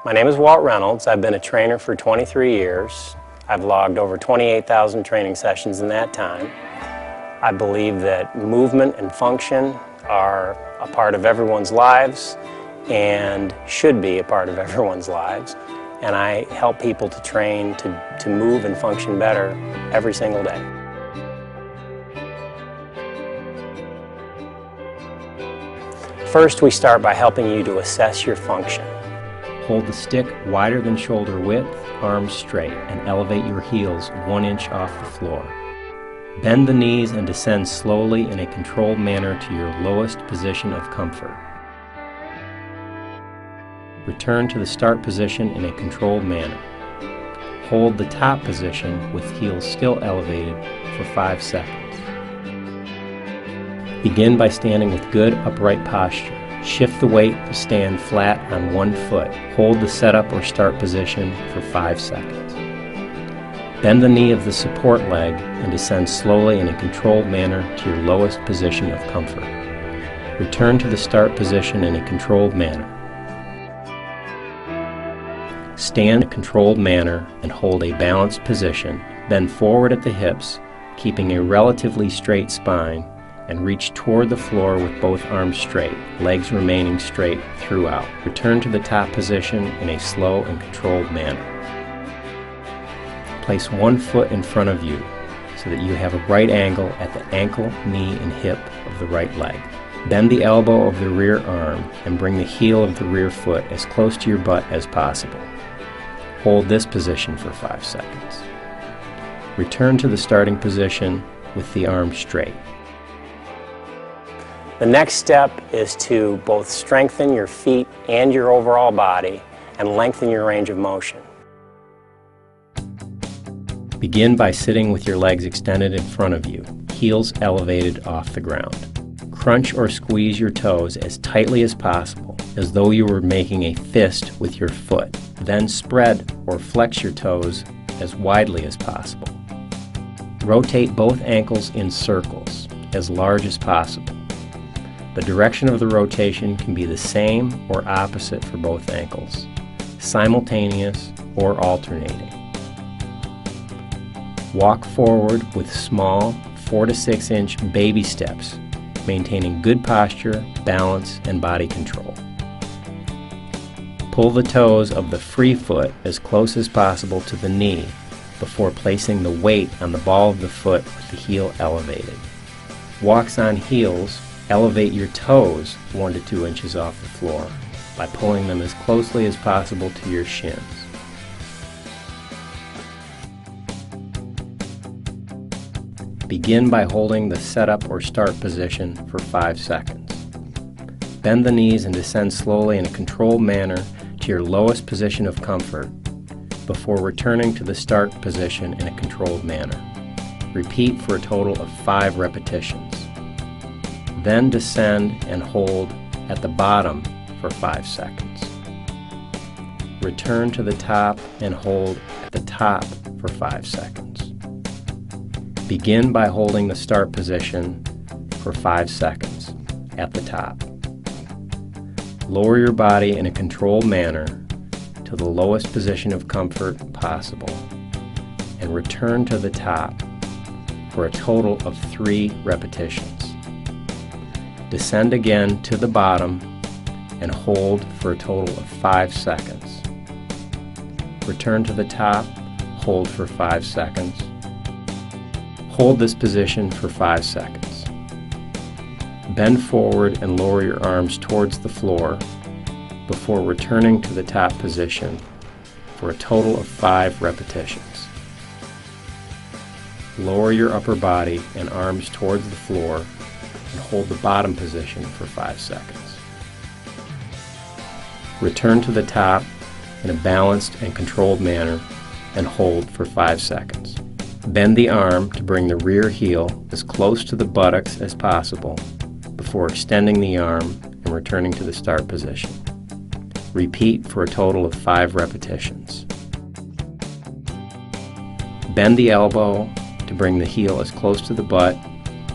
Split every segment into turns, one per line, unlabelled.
My name is Walt Reynolds. I've been a trainer for 23 years. I've logged over 28,000 training sessions in that time. I believe that movement and function are a part of everyone's lives and should be a part of everyone's lives. And I help people to train to move and function better every single day. First, we start by helping you to assess your function.
Hold the stick wider than shoulder width, arms straight, and elevate your heels 1 inch off the floor. Bend the knees and descend slowly in a controlled manner to your lowest position of comfort. Return to the start position in a controlled manner. Hold the top position with heels still elevated for 5 seconds. Begin by standing with good upright posture. Shift the weight to stand flat on 1 foot. Hold the setup or start position for 5 seconds. Bend the knee of the support leg and descend slowly in a controlled manner to your lowest position of comfort. Return to the start position in a controlled manner. Stand in a controlled manner and hold a balanced position. Bend forward at the hips, keeping a relatively straight spine, and reach toward the floor with both arms straight, legs remaining straight throughout. Return to the top position in a slow and controlled manner. Place 1 foot in front of you so that you have a right angle at the ankle, knee, and hip of the right leg. Bend the elbow of the rear arm and bring the heel of the rear foot as close to your butt as possible. Hold this position for 5 seconds. Return to the starting position with the arms straight.
The next step is to both strengthen your feet and your overall body and lengthen your range of motion.
Begin by sitting with your legs extended in front of you, heels elevated off the ground. Crunch or squeeze your toes as tightly as possible, as though you were making a fist with your foot. Then spread or flex your toes as widely as possible. Rotate both ankles in circles, as large as possible. The direction of the rotation can be the same or opposite for both ankles, simultaneous or alternating. Walk forward with small 4 to 6 inch baby steps, maintaining good posture, balance, and body control. Pull the toes of the free foot as close as possible to the knee before placing the weight on the ball of the foot with the heel elevated. Walks on heels, elevate your toes 1 to 2 inches off the floor by pulling them as closely as possible to your shins. Begin by holding the setup or start position for 5 seconds. Bend the knees and descend slowly in a controlled manner to your lowest position of comfort before returning to the start position in a controlled manner. Repeat for a total of 5 repetitions. Then descend and hold at the bottom for 5 seconds. Return to the top and hold at the top for 5 seconds. Begin by holding the start position for 5 seconds at the top. Lower your body in a controlled manner to the lowest position of comfort possible and return to the top for a total of 3 repetitions. Descend again to the bottom and hold for a total of 5 seconds. Return to the top, hold for 5 seconds. Hold this position for 5 seconds. Bend forward and lower your arms towards the floor before returning to the top position for a total of 5 repetitions. Lower your upper body and arms towards the floor and hold the bottom position for 5 seconds. Return to the top in a balanced and controlled manner and hold for 5 seconds. Bend the arm to bring the rear heel as close to the buttocks as possible before extending the arm and returning to the start position. Repeat for a total of 5 repetitions. Bend the elbow to bring the heel as close to the butt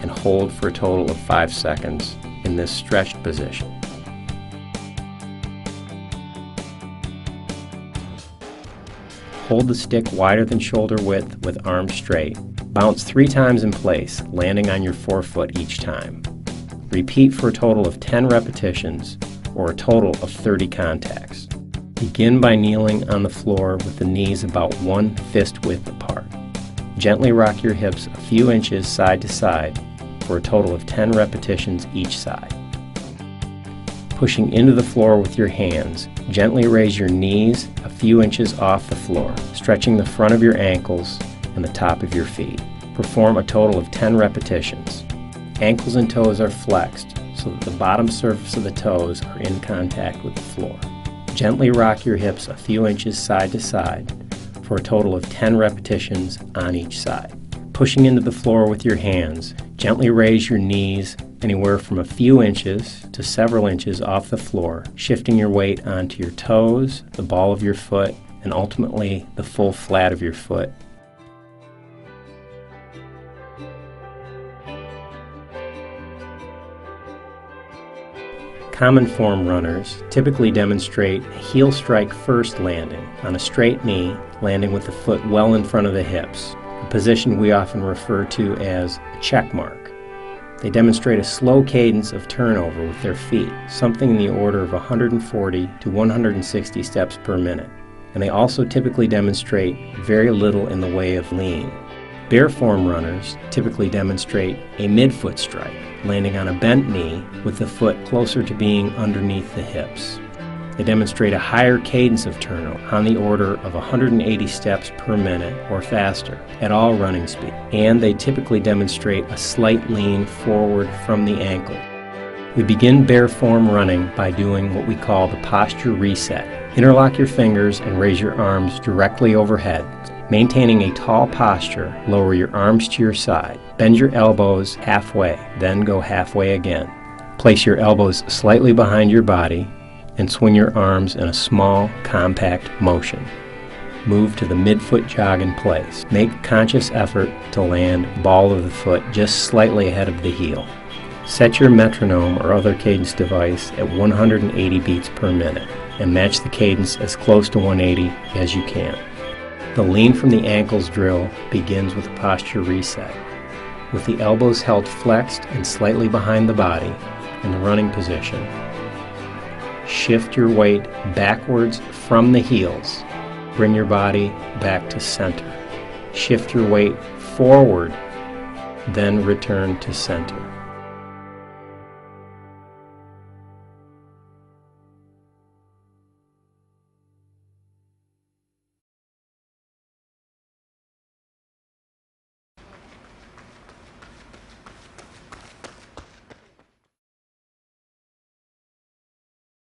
and hold for a total of 5 seconds in this stretched position. Hold the stick wider than shoulder width with arms straight. Bounce 3 times in place, landing on your forefoot each time. Repeat for a total of 10 repetitions, or a total of 30 contacts. Begin by kneeling on the floor with the knees about 1 fist width apart. Gently rock your hips a few inches side to side for a total of 10 repetitions each side. Pushing into the floor with your hands, gently raise your knees a few inches off the floor, stretching the front of your ankles and the top of your feet. Perform a total of 10 repetitions. Ankles and toes are flexed so that the bottom surface of the toes are in contact with the floor. Gently rock your hips a few inches side to side for a total of 10 repetitions on each side. Pushing into the floor with your hands, gently raise your knees anywhere from a few inches to several inches off the floor, shifting your weight onto your toes, the ball of your foot, and ultimately the full flat of your foot. Common form runners typically demonstrate a heel strike first landing on a straight knee, landing with the foot well in front of the hips, a position we often refer to as a check mark. They demonstrate a slow cadence of turnover with their feet, something in the order of 140 to 160 steps per minute, and they also typically demonstrate very little in the way of lean. Bareform runners typically demonstrate a midfoot strike, landing on a bent knee with the foot closer to being underneath the hips. They demonstrate a higher cadence of turnover on the order of 180 steps per minute or faster at all running speed, and they typically demonstrate a slight lean forward from the ankle. We begin Bareform running by doing what we call the posture reset. Interlock your fingers and raise your arms directly overhead. Maintaining a tall posture, lower your arms to your side. Bend your elbows halfway, then go halfway again. Place your elbows slightly behind your body and swing your arms in a small, compact motion. Move to the midfoot jog in place. Make conscious effort to land ball of the foot just slightly ahead of the heel. Set your metronome or other cadence device at 180 beats per minute and match the cadence as close to 180 as you can. The lean from the ankles drill begins with a posture reset. With the elbows held flexed and slightly behind the body in the running position, shift your weight backwards from the heels. Bring your body back to center. Shift your weight forward, then return to center.